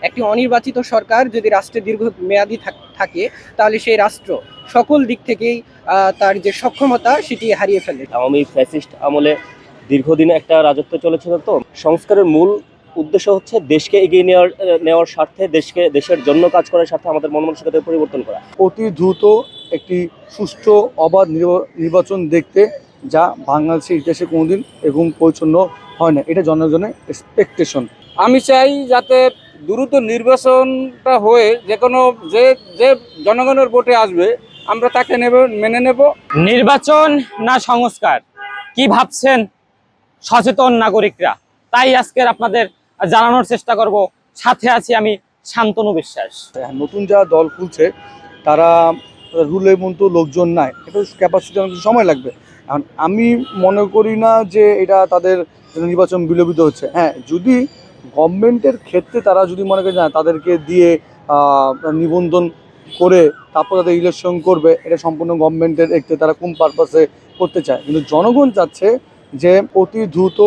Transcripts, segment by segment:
একটি অনির্বাচিত সরকার যদি রাষ্ট্রে দীর্ঘমেয়াদী থাকে তাহলে সেই রাষ্ট্র সকল দিক থেকেই তার যে সক্ষমতা সেটি হারিয়ে ফেলে। আওয়ামী ফ্যাসিস্ট আমলে দীর্ঘদিন একটা রাজত্ব চলেছিল, তো সংস্কারের মূল উদ্দেশ্য হচ্ছে দেশকে এগিয়ে নেওয়ার স্বার্থে, দেশের জন্য কাজ করার স্বার্থে আমাদের মন মানসিকতা পরিবর্তন করা। অতি দ্রুত একটি সুষ্ঠু অবাধ নির্বাচন দেখতে, যা বাংলাদেশের ইতিহাসে কোনোদিন এবং পরিচ্ছন্ন হয় না। এটা জনগণের এক্সপেকটেশন। আমি চাই যাতে দ্রুত নির্বাচনটা হয়ে যে যে জনগণের ভোটে আসবে আমরা তাকে মেনে নেব। নির্বাচন না সংস্কার, কি ভাবছেন সচেতন নাগরিকরা? তাই আজকের আপনাদের জানানোর চেষ্টা করব। সাথে আছি আমি শান্তনু বিশ্বাস। নতুন যারা দল খুলছে তারা রুলের মতো লোকজন নাই, এটা ক্যাপাসিটি অনেক সময় লাগবে। এখন আমি মনে করি না যে এটা তাদের নির্বাচন বিলম্বিত হচ্ছে। হ্যাঁ, যদি গভর্নমেন্টের ক্ষেত্রে তারা যদি মনে করে না তাদেরকে দিয়ে নিবন্ধন করে তারপর তাদের ইলেকশন করবে, এটা সম্পূর্ণ গভর্নমেন্টের একটি তারা কোন পারপাসে করতে চায়। কিন্তু জনগণ চাচ্ছে যে অতি দ্রুত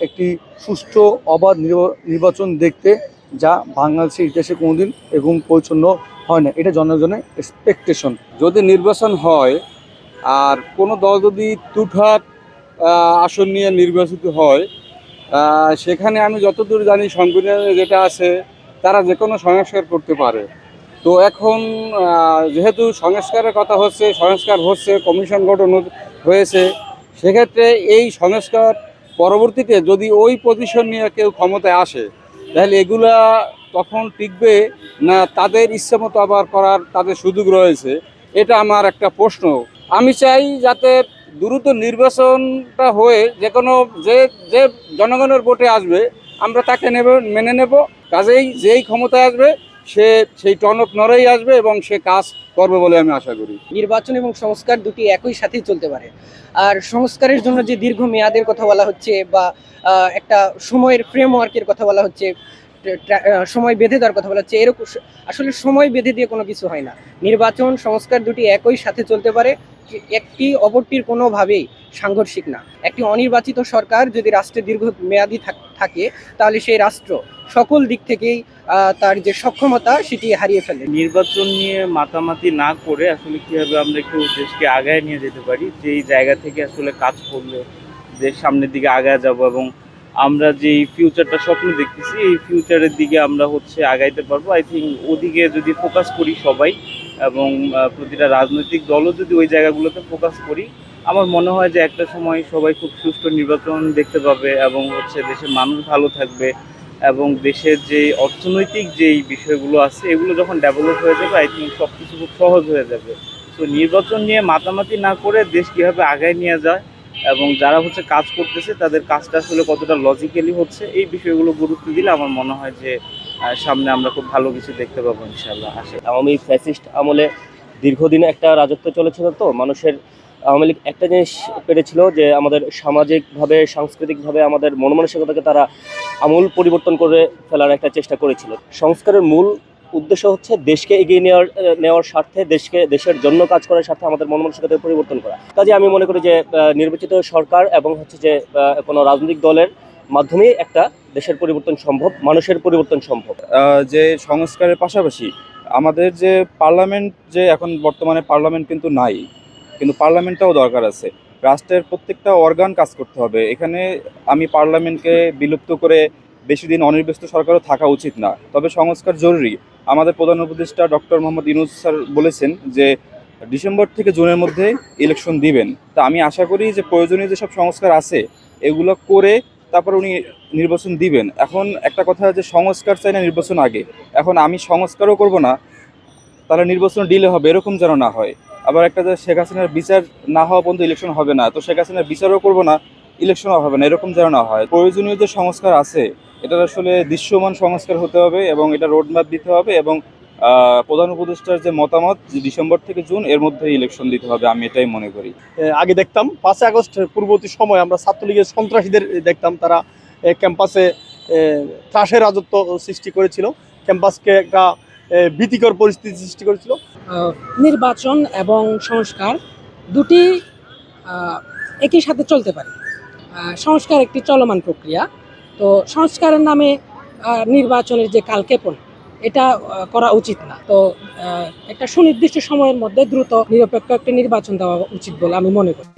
একটি সুষ্ঠু অবাধ নির্বাচন দেখতে, যা বাংলাদেশের ইতিহাসে কোনোদিন এবং পরিচ্ছন্ন হয় না। এটা জনগণের এক্সপেকটেশন। যদি নির্বাচন হয় আর কোনো দল যদি টুটহাট আসন নিয়ে নির্বাচিত হয়, সেখানে আমি যতদূর জানি সংবিধানে যেটা আছে তারা যে কোনো সংস্কার করতে পারে। তো এখন যেহেতু সংস্কারের কথা হচ্ছে, সংস্কার হচ্ছে, কমিশন গঠন হয়েছে, সেক্ষেত্রে এই সংস্কার পরবর্তীতে যদি ওই পজিশন নিয়ে কেউ ক্ষমতায় আসে তাহলে এগুলা তখন টিকবে না, তাদের ইচ্ছে মতো আবার করার তাদের সুযোগ রয়েছে? এটা আমার একটা প্রশ্ন। আমি চাই যাতে দ্রুত নির্বাচনটা হয়ে যে জনগণের ভোটে আসবে আমরা তাকে মেনে নেব। কাজেই যেই ক্ষমতায় আসবে সে সেই টনক নড়েই আসবে এবং সে কাজ করবে বলে আমি আশা করি। নির্বাচন এবং সংস্কার দুটি একই সাথেই চলতে পারে। আর সংস্কারের জন্য যে দীর্ঘ মেয়াদের কথা বলা হচ্ছে বা একটা সময়ের ফ্রেমওয়ার্কের কথা বলা হচ্ছে, সময় বেঁধে দেওয়ার কথা বলা হচ্ছে, এরকম আসলে সময় বেঁধে দিয়ে কোনো কিছু হয় না। নির্বাচন সংস্কার দুটি একই সাথে চলতে পারে, একটি অপরটির কোনোভাবেই সাংঘর্ষিক না। একটি অনির্বাচিত সরকার যদি রাষ্ট্রে দীর্ঘমেয়াদী থাকে তাহলে সেই রাষ্ট্র সকল দিক থেকেই তার যে সক্ষমতা সেটি হারিয়ে ফেলে। নির্বাচন নিয়ে মাতামাতি না করে আসলে কীভাবে আমরা একটু দেশকে আগায় নিয়ে যেতে পারি, যেই জায়গা থেকে আসলে কাজ করলে দেশ সামনের দিকে আগায় যাব এবং আমরা যেই ফিউচারটা স্বপ্ন দেখতেছি এই ফিউচারের দিকে আমরা আগাইতে পারবো। আই থিঙ্ক ওদিকে যদি ফোকাস করি সবাই এবং প্রতিটা রাজনৈতিক দলও যদি ওই জায়গাগুলোতে ফোকাস করি, আমার মনে হয় যে একটা সময় সবাই খুব সুষ্ঠু নির্বাচন দেখতে পাবে এবং দেশের মানুষ ভালো থাকবে এবং দেশের যে অর্থনৈতিক যেই বিষয়গুলো আছে এগুলো যখন ডেভেলপ হয়ে যাবে আই থিঙ্ক সব কিছু খুব সহজ হয়ে যাবে। তো নির্বাচন নিয়ে মাতামাতি না করে দেশ কীভাবে আগায় নিয়ে যায় এবং যারা কাজ করতেছে তাদের কাজটা আসলে কতটা লজিক্যালি হচ্ছে, এই বিষয়গুলো গুরুত্ব দিলে আমার মনে হয় যে সামনে আমরা খুব ভালো কিছু দেখতে পাবো ইনশাআল্লাহ। আওয়ামী ফ্যাসিস্ট আমলে দীর্ঘদিন একটা রাজত্ব চলেছিল, তো আওয়ামী লীগ একটা জিনিস পেরেছিল যে আমাদের সামাজিকভাবে, সাংস্কৃতিকভাবে আমাদের মন মানসিকতাকে তারা আমূল পরিবর্তন করে ফেলার একটা চেষ্টা করেছিল। সংস্কারের মূল উদ্দেশ্য হচ্ছে দেশকে এগিয়ে নেওয়ার স্বার্থে, দেশের জন্য কাজ করার স্বার্থে আমাদের মন মানসিকতা পরিবর্তন করা। কাজে আমি মনে করি যে নির্বাচিত সরকার এবং কোনো রাজনৈতিক দলের মাধ্যমেই একটা দেশের পরিবর্তন সম্ভব, মানুষের পরিবর্তন সম্ভব। যে সংস্কারের পাশাপাশি আমাদের যে পার্লামেন্ট, যে এখন বর্তমানে পার্লামেন্ট কিন্তু নাই, কিন্তু পার্লামেন্টটাও দরকার আছে। রাষ্ট্রের প্রত্যেকটা অর্গান কাজ করতে হবে। এখানে আমি পার্লামেন্টকে বিলুপ্ত করে বেশি দিন অনির্বাচিত সরকারও থাকা উচিত না, তবে সংস্কার জরুরি। আমাদের প্রধান উপদেষ্টা ডক্টর মোহাম্মদ ইউনূস স্যার বলেছেন যে ডিসেম্বর থেকে জুনের মধ্যে ইলেকশন দিবেন। তা আমি আশা করি যে প্রয়োজনীয় যেসব সংস্কার আছে এগুলো করে তারপর উনি নির্বাচন দিবেন। এখন একটা কথা যে সংস্কার চাই না নির্বাচন আগে, এখন আমি সংস্কারও করব না, তাহলে নির্বাচন ডিলে হবে, এরকম যেন না হয়। আবার একটা যে শেখ হাসিনার বিচার না হওয়া পর্যন্ত ইলেকশন হবে না, তো শেখ হাসিনার বিচারও করবো না, ইলেকশনও হবে না, এরকম যেন না হয়। প্রয়োজনীয় যে সংস্কার আছে এটার আসলে দৃশ্যমান সংস্কার হতে হবে এবং এটা রোডম্যাপ দিতে হবে এবং প্রধান উপদেষ্টার যে মতামত যে ডিসেম্বর থেকে জুন এর মধ্যে ইলেকশন দিতে হবে, আমি এটাই মনে করি। আগে দেখতাম 5 আগস্ট পূর্ববর্তী সময় আমরা ছাত্রলীগের সন্ত্রাসীদের দেখতাম, তারা ক্যাম্পাসে ত্রাসের রাজত্ব সৃষ্টি করেছিল, ক্যাম্পাসকে একটা ভীতিকর পরিস্থিতি সৃষ্টি করেছিল। নির্বাচন এবং সংস্কার দুটি একই সাথে চলতে পারে। সংস্কার একটি চলমান প্রক্রিয়া, তো সংস্কারের নামে নির্বাচনের যে কালক্ষেপণ এটা করা উচিত না। তো একটা সুনির্দিষ্ট সময়ের মধ্যে দ্রুত নিরপেক্ষ একটা নির্বাচন দেওয়া উচিত বলে আমি মনে করি।